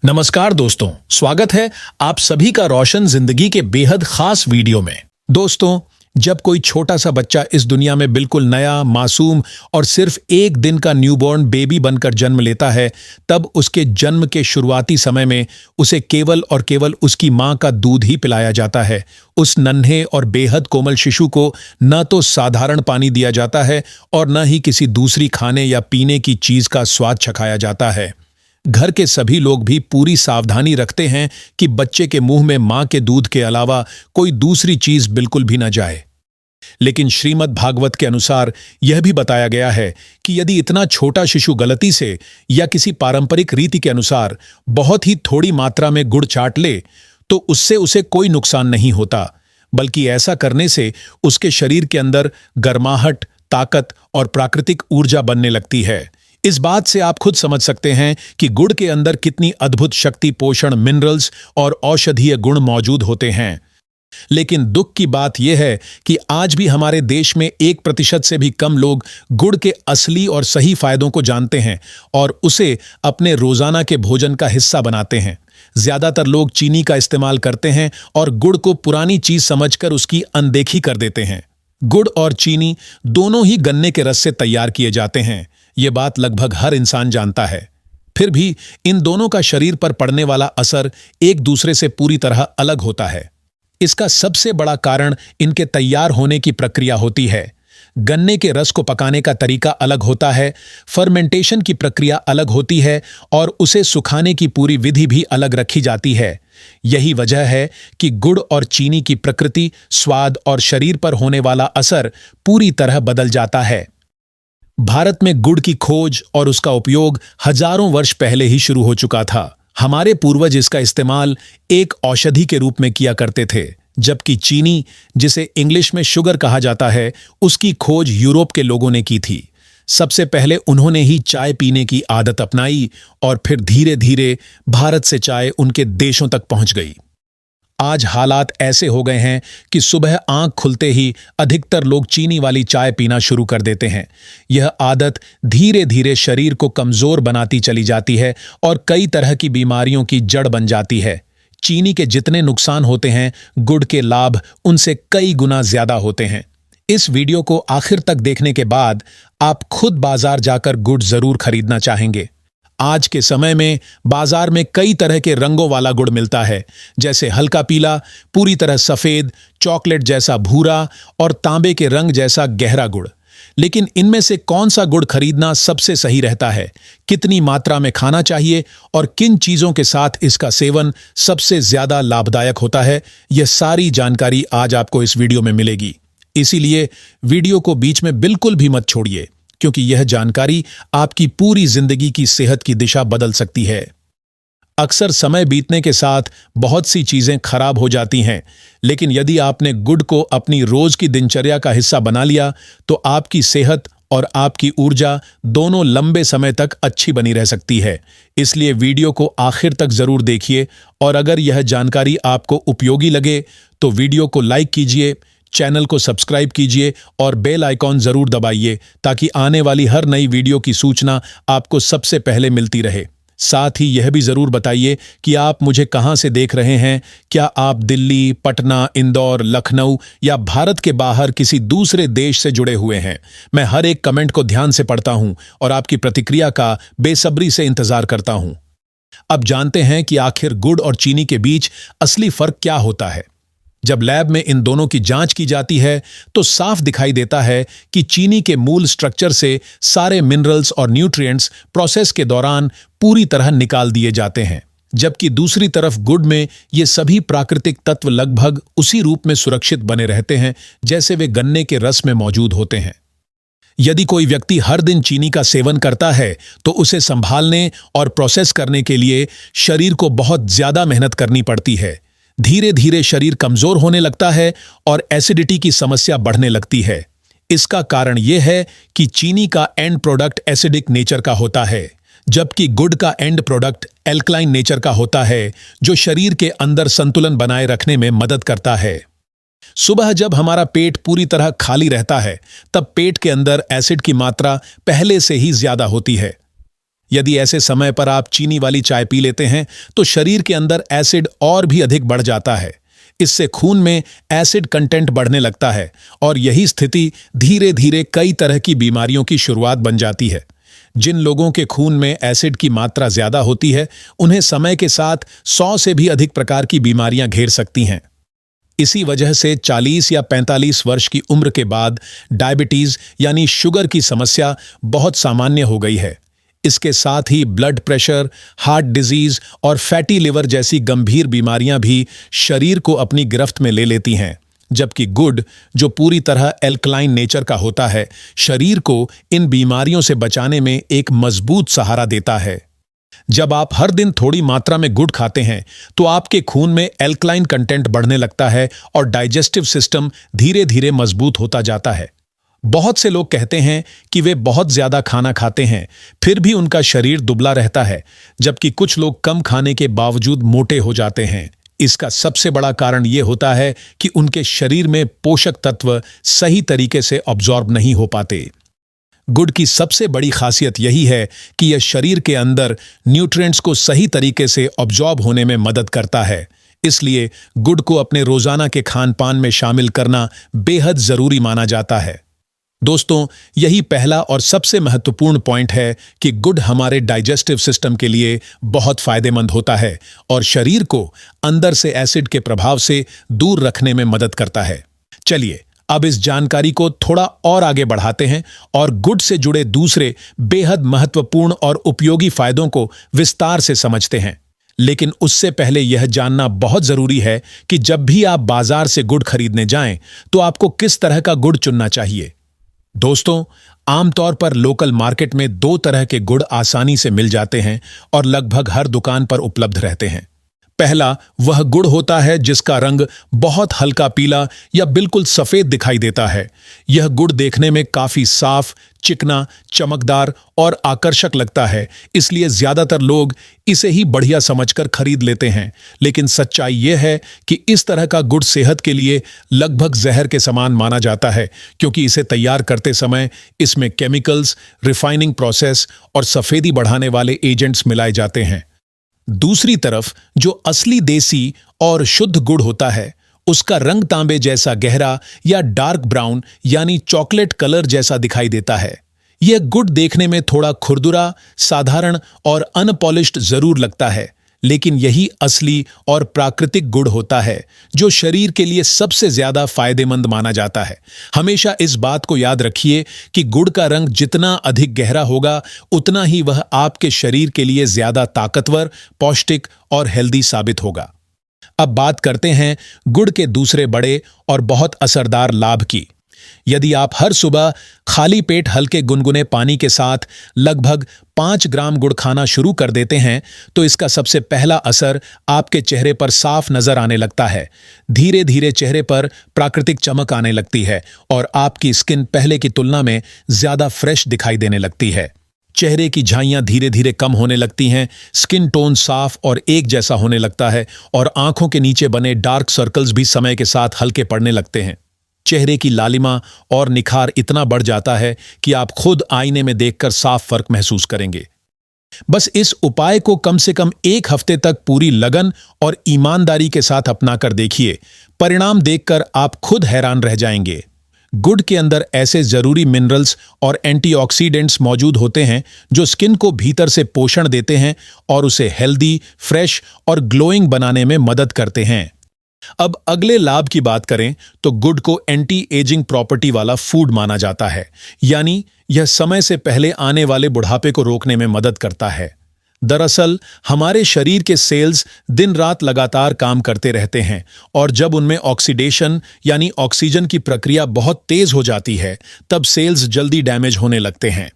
नमस्कार दोस्तों, स्वागत है आप सभी का रोशन जिंदगी के बेहद खास वीडियो में। दोस्तों, जब कोई छोटा सा बच्चा इस दुनिया में बिल्कुल नया, मासूम और सिर्फ एक दिन का न्यूबॉर्न बेबी बनकर जन्म लेता है, तब उसके जन्म के शुरुआती समय में उसे केवल और केवल उसकी मां का दूध ही पिलाया जाता है। उस नन्हे और बेहद कोमल शिशु को न तो साधारण पानी दिया जाता है और न ही किसी दूसरी खाने या पीने की चीज का स्वाद चखाया जाता है। घर के सभी लोग भी पूरी सावधानी रखते हैं कि बच्चे के मुंह में मां के दूध के अलावा कोई दूसरी चीज बिल्कुल भी न जाए। लेकिन श्रीमद् भागवत के अनुसार यह भी बताया गया है कि यदि इतना छोटा शिशु गलती से या किसी पारंपरिक रीति के अनुसार बहुत ही थोड़ी मात्रा में गुड़ चाट ले, तो उससे उसे कोई नुकसान नहीं होता, बल्कि ऐसा करने से उसके शरीर के अंदर गर्माहट, ताकत और प्राकृतिक ऊर्जा बनने लगती है। इस बात से आप खुद समझ सकते हैं कि गुड़ के अंदर कितनी अद्भुत शक्ति, पोषण, मिनरल्स और औषधीय गुण मौजूद होते हैं। लेकिन दुख की बात यह है कि आज भी हमारे देश में 1% से भी कम लोग गुड़ के असली और सही फायदों को जानते हैं और उसे अपने रोजाना के भोजन का हिस्सा बनाते हैं। ज्यादातर लोग चीनी का इस्तेमाल करते हैं और गुड़ को पुरानी चीज समझकर उसकी अनदेखी कर देते हैं। गुड़ और चीनी दोनों ही गन्ने के रस से तैयार किए जाते हैं। ये बात लगभग हर इंसान जानता है। फिर भी इन दोनों का शरीर पर पड़ने वाला असर एक दूसरे से पूरी तरह अलग होता है। इसका सबसे बड़ा कारण इनके तैयार होने की प्रक्रिया होती है। गन्ने के रस को पकाने का तरीका अलग होता है, फर्मेंटेशन की प्रक्रिया अलग होती है और उसे सुखाने की पूरी विधि भी अलग रखी जाती है। यही वजह है कि गुड़ और चीनी की प्रकृति, स्वाद और शरीर पर होने वाला असर पूरी तरह बदल जाता है। भारत में गुड़ की खोज और उसका उपयोग हजारों वर्ष पहले ही शुरू हो चुका था। हमारे पूर्वज इसका इस्तेमाल एक औषधि के रूप में किया करते थे, जबकि चीनी, जिसे इंग्लिश में शुगर कहा जाता है, उसकी खोज यूरोप के लोगों ने की थी। सबसे पहले उन्होंने ही चाय पीने की आदत अपनाई और फिर धीरे धीरे भारत से चाय उनके देशों तक पहुंच गई। आज हालात ऐसे हो गए हैं कि सुबह आंख खुलते ही अधिकतर लोग चीनी वाली चाय पीना शुरू कर देते हैं। यह आदत धीरे धीरे शरीर को कमजोर बनाती चली जाती है और कई तरह की बीमारियों की जड़ बन जाती है। चीनी के जितने नुकसान होते हैं, गुड़ के लाभ उनसे कई गुना ज्यादा होते हैं। इस वीडियो को आखिर तक देखने के बाद आप खुद बाजार जाकर गुड़ जरूर खरीदना चाहेंगे। आज के समय में बाजार में कई तरह के रंगों वाला गुड़ मिलता है, जैसे हल्का पीला, पूरी तरह सफेद, चॉकलेट जैसा भूरा और तांबे के रंग जैसा गहरा गुड़। लेकिन इनमें से कौन सा गुड़ खरीदना सबसे सही रहता है, कितनी मात्रा में खाना चाहिए और किन चीजों के साथ इसका सेवन सबसे ज्यादा लाभदायक होता है, यह सारी जानकारी आज आपको इस वीडियो में मिलेगी। इसीलिए वीडियो को बीच में बिल्कुल भी मत छोड़िए, क्योंकि यह जानकारी आपकी पूरी जिंदगी की सेहत की दिशा बदल सकती है। अक्सर समय बीतने के साथ बहुत सी चीजें खराब हो जाती हैं, लेकिन यदि आपने गुड़ को अपनी रोज की दिनचर्या का हिस्सा बना लिया, तो आपकी सेहत और आपकी ऊर्जा दोनों लंबे समय तक अच्छी बनी रह सकती है। इसलिए वीडियो को आखिर तक जरूर देखिए और अगर यह जानकारी आपको उपयोगी लगे तो वीडियो को लाइक कीजिए, चैनल को सब्सक्राइब कीजिए और बेल आइकॉन जरूर दबाइए ताकि आने वाली हर नई वीडियो की सूचना आपको सबसे पहले मिलती रहे। साथ ही यह भी जरूर बताइए कि आप मुझे कहां से देख रहे हैं। क्या आप दिल्ली, पटना, इंदौर, लखनऊ या भारत के बाहर किसी दूसरे देश से जुड़े हुए हैं? मैं हर एक कमेंट को ध्यान से पढ़ता हूं और आपकी प्रतिक्रिया का बेसब्री से इंतजार करता हूं। अब जानते हैं कि आखिर गुड़ और चीनी के बीच असली फर्क क्या होता है। जब लैब में इन दोनों की जांच की जाती है तो साफ दिखाई देता है कि चीनी के मूल स्ट्रक्चर से सारे मिनरल्स और न्यूट्रिएंट्स प्रोसेस के दौरान पूरी तरह निकाल दिए जाते हैं, जबकि दूसरी तरफ गुड़ में ये सभी प्राकृतिक तत्व लगभग उसी रूप में सुरक्षित बने रहते हैं जैसे वे गन्ने के रस में मौजूद होते हैं। यदि कोई व्यक्ति हर दिन चीनी का सेवन करता है तो उसे संभालने और प्रोसेस करने के लिए शरीर को बहुत ज्यादा मेहनत करनी पड़ती है। धीरे धीरे शरीर कमजोर होने लगता है और एसिडिटी की समस्या बढ़ने लगती है। इसका कारण यह है कि चीनी का एंड प्रोडक्ट एसिडिक नेचर का होता है, जबकि गुड़ का एंड प्रोडक्ट एल्कलाइन नेचर का होता है, जो शरीर के अंदर संतुलन बनाए रखने में मदद करता है। सुबह जब हमारा पेट पूरी तरह खाली रहता है, तब पेट के अंदर एसिड की मात्रा पहले से ही ज्यादा होती है। यदि ऐसे समय पर आप चीनी वाली चाय पी लेते हैं तो शरीर के अंदर एसिड और भी अधिक बढ़ जाता है। इससे खून में एसिड कंटेंट बढ़ने लगता है और यही स्थिति धीरे धीरे कई तरह की बीमारियों की शुरुआत बन जाती है। जिन लोगों के खून में एसिड की मात्रा ज्यादा होती है उन्हें समय के साथ 100 से भी अधिक प्रकार की बीमारियां घेर सकती हैं। इसी वजह से 40 या 45 वर्ष की उम्र के बाद डायबिटीज यानी शुगर की समस्या बहुत सामान्य हो गई है। इसके साथ ही ब्लड प्रेशर, हार्ट डिजीज और फैटी लिवर जैसी गंभीर बीमारियां भी शरीर को अपनी गिरफ्त में ले लेती हैं। जबकि गुड़, जो पूरी तरह एल्कलाइन नेचर का होता है, शरीर को इन बीमारियों से बचाने में एक मजबूत सहारा देता है। जब आप हर दिन थोड़ी मात्रा में गुड़ खाते हैं तो आपके खून में एल्कलाइन कंटेंट बढ़ने लगता है और डाइजेस्टिव सिस्टम धीरे धीरे मजबूत होता जाता है। बहुत से लोग कहते हैं कि वे बहुत ज्यादा खाना खाते हैं, फिर भी उनका शरीर दुबला रहता है, जबकि कुछ लोग कम खाने के बावजूद मोटे हो जाते हैं। इसका सबसे बड़ा कारण यह होता है कि उनके शरीर में पोषक तत्व सही तरीके से अब्जॉर्ब नहीं हो पाते। गुड़ की सबसे बड़ी खासियत यही है कि यह शरीर के अंदर न्यूट्रिएंट्स को सही तरीके से अब्जॉर्ब होने में मदद करता है। इसलिए गुड़ को अपने रोजाना के खान पान में शामिल करना बेहद जरूरी माना जाता है। दोस्तों, यही पहला और सबसे महत्वपूर्ण पॉइंट है कि गुड़ हमारे डाइजेस्टिव सिस्टम के लिए बहुत फायदेमंद होता है और शरीर को अंदर से एसिड के प्रभाव से दूर रखने में मदद करता है। चलिए अब इस जानकारी को थोड़ा और आगे बढ़ाते हैं और गुड़ से जुड़े दूसरे बेहद महत्वपूर्ण और उपयोगी फायदों को विस्तार से समझते हैं। लेकिन उससे पहले यह जानना बहुत जरूरी है कि जब भी आप बाजार से गुड़ खरीदने जाएं तो आपको किस तरह का गुड़ चुनना चाहिए। दोस्तों, आमतौर पर लोकल मार्केट में 2 तरह के गुड़ आसानी से मिल जाते हैं और लगभग हर दुकान पर उपलब्ध रहते हैं। पहला वह गुड़ होता है जिसका रंग बहुत हल्का पीला या बिल्कुल सफेद दिखाई देता है। यह गुड़ देखने में काफी साफ, चिकना, चमकदार और आकर्षक लगता है, इसलिए ज्यादातर लोग इसे ही बढ़िया समझकर खरीद लेते हैं। लेकिन सच्चाई यह है कि इस तरह का गुड़ सेहत के लिए लगभग जहर के समान माना जाता है, क्योंकि इसे तैयार करते समय इसमें केमिकल्स, रिफाइनिंग प्रोसेस और सफेदी बढ़ाने वाले एजेंट्स मिलाए जाते हैं। दूसरी तरफ जो असली देसी और शुद्ध गुड़ होता है उसका रंग तांबे जैसा गहरा या डार्क ब्राउन यानी चॉकलेट कलर जैसा दिखाई देता है। यह गुड़ देखने में थोड़ा खुरदुरा, साधारण और अनपॉलिश्ड जरूर लगता है, लेकिन यही असली और प्राकृतिक गुड़ होता है जो शरीर के लिए सबसे ज्यादा फायदेमंद माना जाता है। हमेशा इस बात को याद रखिए कि गुड़ का रंग जितना अधिक गहरा होगा उतना ही वह आपके शरीर के लिए ज्यादा ताकतवर, पौष्टिक और हेल्दी साबित होगा। अब बात करते हैं गुड़ के दूसरे बड़े और बहुत असरदार लाभ की। यदि आप हर सुबह खाली पेट हल्के गुनगुने पानी के साथ लगभग 5 ग्राम गुड़ खाना शुरू कर देते हैं तो इसका सबसे पहला असर आपके चेहरे पर साफ नजर आने लगता है। धीरे धीरे चेहरे पर प्राकृतिक चमक आने लगती है और आपकी स्किन पहले की तुलना में ज्यादा फ्रेश दिखाई देने लगती है। चेहरे की झाइयां धीरे धीरे कम होने लगती हैं, स्किन टोन साफ और एक जैसा होने लगता है और आंखों के नीचे बने डार्क सर्कल्स भी समय के साथ हल्के पड़ने लगते हैं। चेहरे की लालिमा और निखार इतना बढ़ जाता है कि आप खुद आईने में देखकर साफ फर्क महसूस करेंगे। बस इस उपाय को कम से कम 1 हफ्ते तक पूरी लगन और ईमानदारी के साथ अपनाकर देखिए। परिणाम देखकर आप खुद हैरान रह जाएंगे। गुड़ के अंदर ऐसे जरूरी मिनरल्स और एंटीऑक्सीडेंट्स मौजूद होते हैं जो स्किन को भीतर से पोषण देते हैं और उसे हेल्दी, फ्रेश और ग्लोइंग बनाने में मदद करते हैं। अब अगले लाभ की बात करें तो गुड़ को एंटी एजिंग प्रॉपर्टी वाला फूड माना जाता है, यानी यह समय से पहले आने वाले बुढ़ापे को रोकने में मदद करता है। दरअसल हमारे शरीर के सेल्स दिन रात लगातार काम करते रहते हैं और जब उनमें ऑक्सीडेशन यानी ऑक्सीजन की प्रक्रिया बहुत तेज हो जाती है तब सेल्स जल्दी डैमेज होने लगते हैं।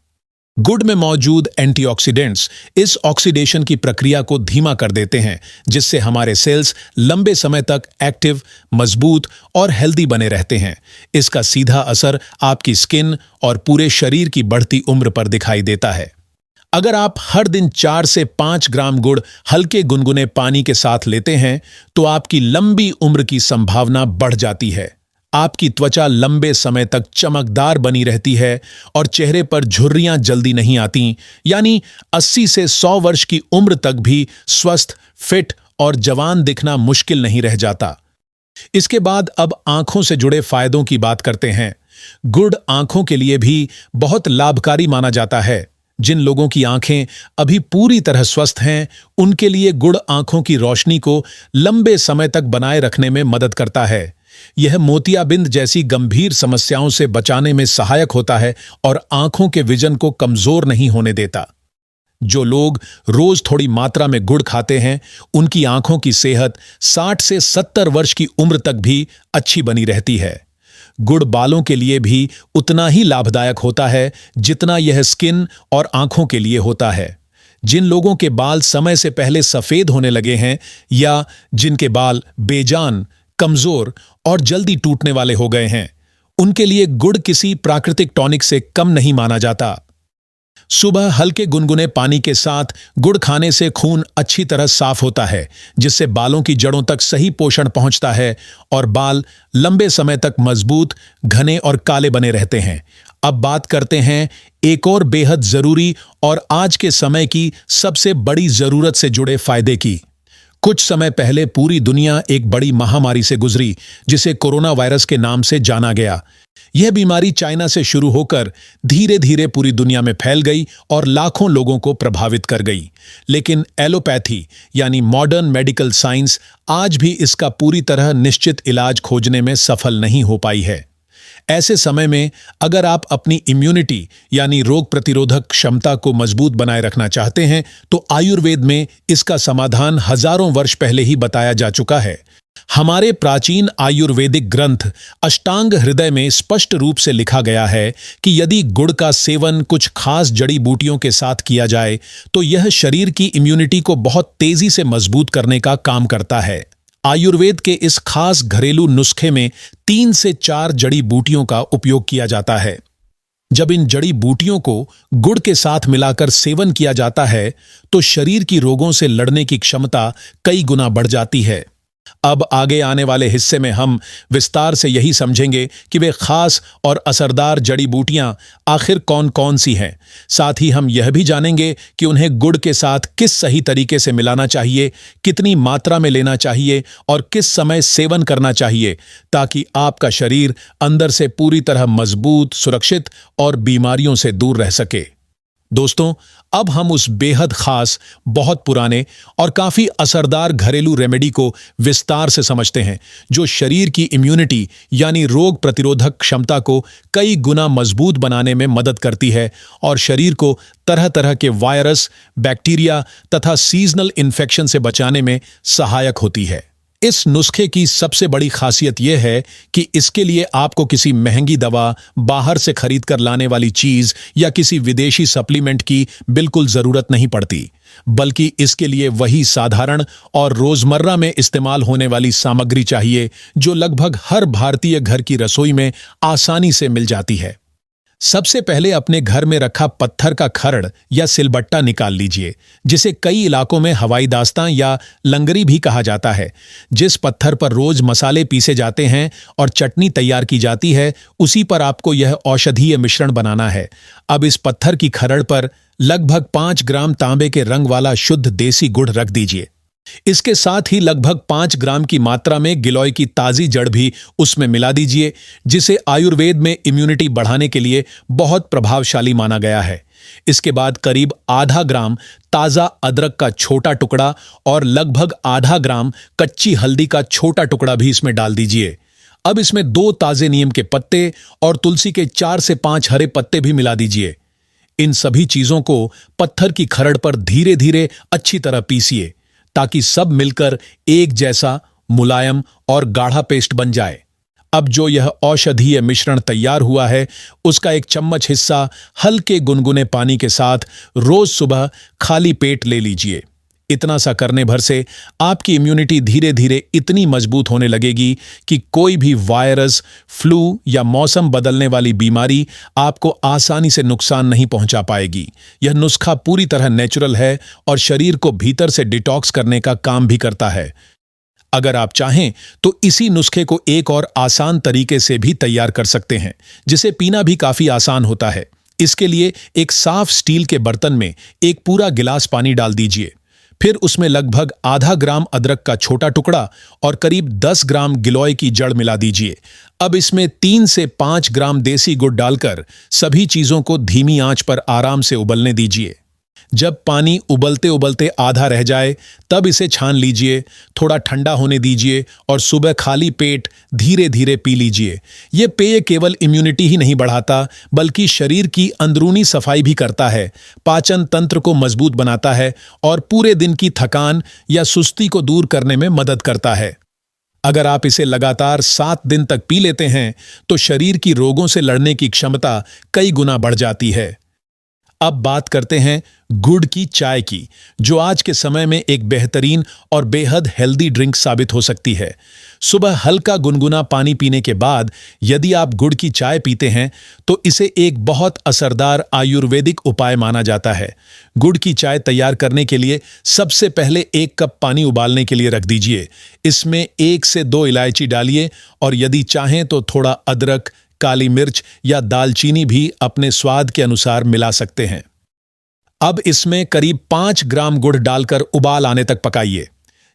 गुड़ में मौजूद एंटीऑक्सीडेंट्स इस ऑक्सीडेशन की प्रक्रिया को धीमा कर देते हैं, जिससे हमारे सेल्स लंबे समय तक एक्टिव, मजबूत और हेल्दी बने रहते हैं। इसका सीधा असर आपकी स्किन और पूरे शरीर की बढ़ती उम्र पर दिखाई देता है। अगर आप हर दिन 4 से 5 ग्राम गुड़ हल्के गुनगुने पानी के साथ लेते हैं तो आपकी लंबी उम्र की संभावना बढ़ जाती है। आपकी त्वचा लंबे समय तक चमकदार बनी रहती है और चेहरे पर झुर्रियां जल्दी नहीं आती, यानी 80 से 100 वर्ष की उम्र तक भी स्वस्थ, फिट और जवान दिखना मुश्किल नहीं रह जाता। इसके बाद अब आंखों से जुड़े फायदों की बात करते हैं। गुड़ आंखों के लिए भी बहुत लाभकारी माना जाता है। जिन लोगों की आंखें अभी पूरी तरह स्वस्थ हैं, उनके लिए गुड़ आंखों की रोशनी को लंबे समय तक बनाए रखने में मदद करता है। यह मोतियाबिंद जैसी गंभीर समस्याओं से बचाने में सहायक होता है और आंखों के विजन को कमजोर नहीं होने देता। जो लोग रोज थोड़ी मात्रा में गुड़ खाते हैं, उनकी आंखों की सेहत 60 से 70 वर्ष की उम्र तक भी अच्छी बनी रहती है। गुड़ बालों के लिए भी उतना ही लाभदायक होता है जितना यह स्किन और आंखों के लिए होता है। जिन लोगों के बाल समय से पहले सफेद होने लगे हैं या जिनके बाल बेजान, कमजोर और जल्दी टूटने वाले हो गए हैं, उनके लिए गुड़ किसी प्राकृतिक टॉनिक से कम नहीं माना जाता। सुबह हल्के गुनगुने पानी के साथ गुड़ खाने से खून अच्छी तरह साफ होता है, जिससे बालों की जड़ों तक सही पोषण पहुंचता है और बाल लंबे समय तक मजबूत, घने और काले बने रहते हैं। अब बात करते हैं एक और बेहद जरूरी और आज के समय की सबसे बड़ी जरूरत से जुड़े फायदे की। कुछ समय पहले पूरी दुनिया एक बड़ी महामारी से गुजरी, जिसे कोरोना वायरस के नाम से जाना गया। यह बीमारी चाइना से शुरू होकर धीरे धीरे पूरी दुनिया में फैल गई और लाखों लोगों को प्रभावित कर गई। लेकिन एलोपैथी यानी मॉडर्न मेडिकल साइंस आज भी इसका पूरी तरह निश्चित इलाज खोजने में सफल नहीं हो पाई है। ऐसे समय में अगर आप अपनी इम्यूनिटी यानी रोग प्रतिरोधक क्षमता को मजबूत बनाए रखना चाहते हैं, तो आयुर्वेद में इसका समाधान हजारों वर्ष पहले ही बताया जा चुका है। हमारे प्राचीन आयुर्वेदिक ग्रंथ अष्टांग हृदय में स्पष्ट रूप से लिखा गया है कि यदि गुड़ का सेवन कुछ खास जड़ी बूटियों के साथ किया जाए, तो यह शरीर की इम्यूनिटी को बहुत तेजी से मजबूत करने का काम करता है। आयुर्वेद के इस खास घरेलू नुस्खे में 3 से 4 जड़ी बूटियों का उपयोग किया जाता है। जब इन जड़ी बूटियों को गुड़ के साथ मिलाकर सेवन किया जाता है, तो शरीर की रोगों से लड़ने की क्षमता कई गुना बढ़ जाती है। अब आगे आने वाले हिस्से में हम विस्तार से यही समझेंगे कि वे खास और असरदार जड़ी बूटियां आखिर कौन कौन सी हैं। साथ ही हम यह भी जानेंगे कि उन्हें गुड़ के साथ किस सही तरीके से मिलाना चाहिए, कितनी मात्रा में लेना चाहिए और किस समय सेवन करना चाहिए, ताकि आपका शरीर अंदर से पूरी तरह मजबूत, सुरक्षित और बीमारियों से दूर रह सके। दोस्तों, अब हम उस बेहद खास, बहुत पुराने और काफी असरदार घरेलू रेमेडी को विस्तार से समझते हैं, जो शरीर की इम्यूनिटी यानी रोग प्रतिरोधक क्षमता को कई गुना मजबूत बनाने में मदद करती है और शरीर को तरह तरह के वायरस, बैक्टीरिया तथा सीजनल इन्फेक्शन से बचाने में सहायक होती है। इस नुस्खे की सबसे बड़ी खासियत यह है कि इसके लिए आपको किसी महंगी दवा, बाहर से खरीद कर लाने वाली चीज या किसी विदेशी सप्लीमेंट की बिल्कुल जरूरत नहीं पड़ती, बल्कि इसके लिए वही साधारण और रोजमर्रा में इस्तेमाल होने वाली सामग्री चाहिए जो लगभग हर भारतीय घर की रसोई में आसानी से मिल जाती है। सबसे पहले अपने घर में रखा पत्थर का खरड़ या सिलबट्टा निकाल लीजिए, जिसे कई इलाकों में हवाई दास्तां या लंगरी भी कहा जाता है। जिस पत्थर पर रोज मसाले पीसे जाते हैं और चटनी तैयार की जाती है, उसी पर आपको यह औषधीय मिश्रण बनाना है। अब इस पत्थर की खरड़ पर लगभग 5 ग्राम तांबे के रंग वाला शुद्ध देसी गुड़ रख दीजिए। इसके साथ ही लगभग 5 ग्राम की मात्रा में गिलोय की ताजी जड़ भी उसमें मिला दीजिए, जिसे आयुर्वेद में इम्यूनिटी बढ़ाने के लिए बहुत प्रभावशाली माना गया है। इसके बाद करीब आधा ग्राम ताजा अदरक का छोटा टुकड़ा और लगभग आधा ग्राम कच्ची हल्दी का छोटा टुकड़ा भी इसमें डाल दीजिए। अब इसमें 2 ताजे नीम के पत्ते और तुलसी के 4 से 5 हरे पत्ते भी मिला दीजिए। इन सभी चीजों को पत्थर की खरड़ पर धीरे धीरे अच्छी तरह पीसिए, ताकि सब मिलकर एक जैसा मुलायम और गाढ़ा पेस्ट बन जाए। अब जो यह औषधीय मिश्रण तैयार हुआ है, उसका 1 चम्मच हिस्सा हल्के गुनगुने पानी के साथ रोज सुबह खाली पेट ले लीजिए। इतना सा करने भर से आपकी इम्यूनिटी धीरे धीरे इतनी मजबूत होने लगेगी कि कोई भी वायरस, फ्लू या मौसम बदलने वाली बीमारी आपको आसानी से नुकसान नहीं पहुंचा पाएगी। यह नुस्खा पूरी तरह नेचुरल है और शरीर को भीतर से डिटॉक्स करने का काम भी करता है। अगर आप चाहें तो इसी नुस्खे को एक और आसान तरीके से भी तैयार कर सकते हैं, जिसे पीना भी काफी आसान होता है। इसके लिए एक साफ स्टील के बर्तन में एक पूरा गिलास पानी डाल दीजिए। फिर उसमें लगभग आधा ग्राम अदरक का छोटा टुकड़ा और करीब 10 ग्राम गिलोय की जड़ मिला दीजिए। अब इसमें 3 से 5 ग्राम देसी गुड़ डालकर सभी चीजों को धीमी आंच पर आराम से उबलने दीजिए। जब पानी उबलते उबलते आधा रह जाए तब इसे छान लीजिए, थोड़ा ठंडा होने दीजिए और सुबह खाली पेट धीरे धीरे पी लीजिए। ये पेय केवल इम्यूनिटी ही नहीं बढ़ाता बल्कि शरीर की अंदरूनी सफाई भी करता है, पाचन तंत्र को मजबूत बनाता है और पूरे दिन की थकान या सुस्ती को दूर करने में मदद करता है। अगर आप इसे लगातार 7 दिन तक पी लेते हैं तो शरीर की रोगों से लड़ने की क्षमता कई गुना बढ़ जाती है। अब बात करते हैं गुड़ की चाय की, जो आज के समय में एक बेहतरीन और बेहद हेल्दी ड्रिंक साबित हो सकती है। सुबह हल्का गुनगुना पानी पीने के बाद यदि आप गुड़ की चाय पीते हैं तो इसे एक बहुत असरदार आयुर्वेदिक उपाय माना जाता है। गुड़ की चाय तैयार करने के लिए सबसे पहले 1 कप पानी उबालने के लिए रख दीजिए। इसमें 1 से 2 इलायची डालिए और यदि चाहें तो थोड़ा अदरक, काली मिर्च या दालचीनी भी अपने स्वाद के अनुसार मिला सकते हैं। अब इसमें करीब 5 ग्राम गुड़ डालकर उबाल आने तक पकाइए।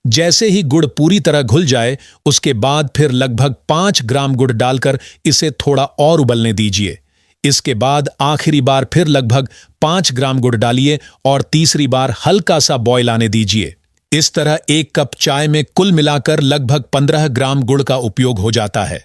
जैसे ही गुड़ पूरी तरह घुल जाए उसके बाद फिर लगभग 5 ग्राम गुड़ डालकर इसे थोड़ा और उबलने दीजिए। इसके बाद आखिरी बार फिर लगभग 5 ग्राम गुड़ डालिए और तीसरी बार हल्का सा बॉयल आने दीजिए। इस तरह 1 कप चाय में कुल मिलाकर लगभग 15 ग्राम गुड़ का उपयोग हो जाता है।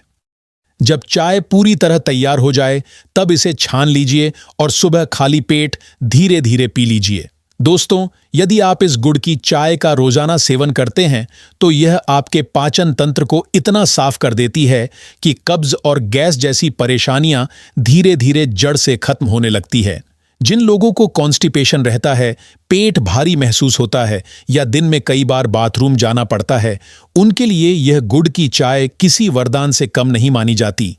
जब चाय पूरी तरह तैयार हो जाए तब इसे छान लीजिए और सुबह खाली पेट धीरे धीरे पी लीजिए। दोस्तों, यदि आप इस गुड़ की चाय का रोजाना सेवन करते हैं तो यह आपके पाचन तंत्र को इतना साफ कर देती है कि कब्ज और गैस जैसी परेशानियां धीरे धीरे जड़ से खत्म होने लगती है। जिन लोगों को कॉन्स्टिपेशन रहता है, पेट भारी महसूस होता है या दिन में कई बार बाथरूम जाना पड़ता है, उनके लिए यह गुड़ की चाय किसी वरदान से कम नहीं मानी जाती।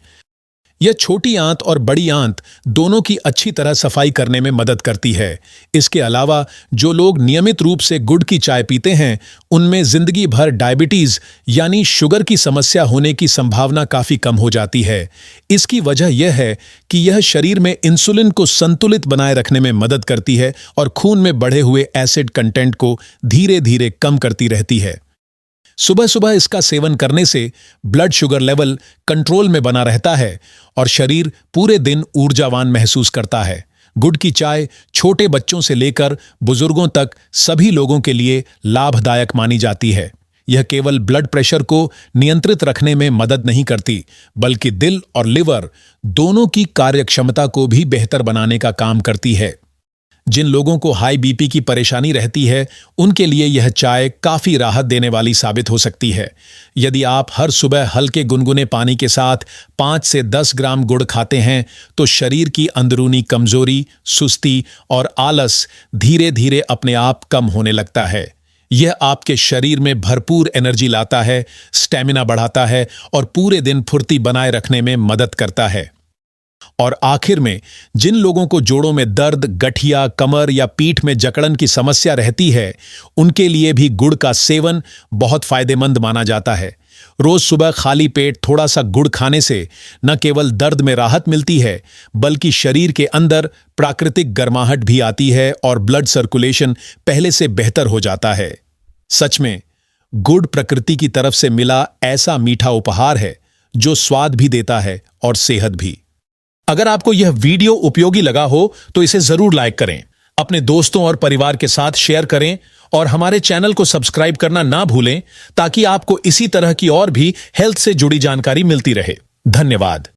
यह छोटी आंत और बड़ी आंत दोनों की अच्छी तरह सफाई करने में मदद करती है। इसके अलावा जो लोग नियमित रूप से गुड़ की चाय पीते हैं उनमें जिंदगी भर डायबिटीज यानी शुगर की समस्या होने की संभावना काफी कम हो जाती है। इसकी वजह यह है कि यह शरीर में इंसुलिन को संतुलित बनाए रखने में मदद करती है और खून में बढ़े हुए एसिड कंटेंट को धीरे धीरे कम करती रहती है। सुबह सुबह इसका सेवन करने से ब्लड शुगर लेवल कंट्रोल में बना रहता है और शरीर पूरे दिन ऊर्जावान महसूस करता है। गुड़ की चाय छोटे बच्चों से लेकर बुजुर्गों तक सभी लोगों के लिए लाभदायक मानी जाती है। यह केवल ब्लड प्रेशर को नियंत्रित रखने में मदद नहीं करती बल्कि दिल और लिवर दोनों की कार्यक्षमता को भी बेहतर बनाने का काम करती है। जिन लोगों को हाई बीपी की परेशानी रहती है उनके लिए यह चाय काफी राहत देने वाली साबित हो सकती है। यदि आप हर सुबह हल्के गुनगुने पानी के साथ 5 से 10 ग्राम गुड़ खाते हैं तो शरीर की अंदरूनी कमजोरी, सुस्ती और आलस धीरे धीरे अपने आप कम होने लगता है। यह आपके शरीर में भरपूर एनर्जी लाता है, स्टेमिना बढ़ाता है और पूरे दिन फुर्ती बनाए रखने में मदद करता है। और आखिर में जिन लोगों को जोड़ों में दर्द, गठिया, कमर या पीठ में जकड़न की समस्या रहती है उनके लिए भी गुड़ का सेवन बहुत फायदेमंद माना जाता है। रोज सुबह खाली पेट थोड़ा सा गुड़ खाने से न केवल दर्द में राहत मिलती है बल्कि शरीर के अंदर प्राकृतिक गर्माहट भी आती है और ब्लड सर्कुलेशन पहले से बेहतर हो जाता है। सच में गुड़ प्रकृति की तरफ से मिला ऐसा मीठा उपहार है जो स्वाद भी देता है और सेहत भी। अगर आपको यह वीडियो उपयोगी लगा हो तो इसे जरूर लाइक करें, अपने दोस्तों और परिवार के साथ शेयर करें और हमारे चैनल को सब्सक्राइब करना ना भूलें ताकि आपको इसी तरह की और भी हेल्थ से जुड़ी जानकारी मिलती रहे। धन्यवाद।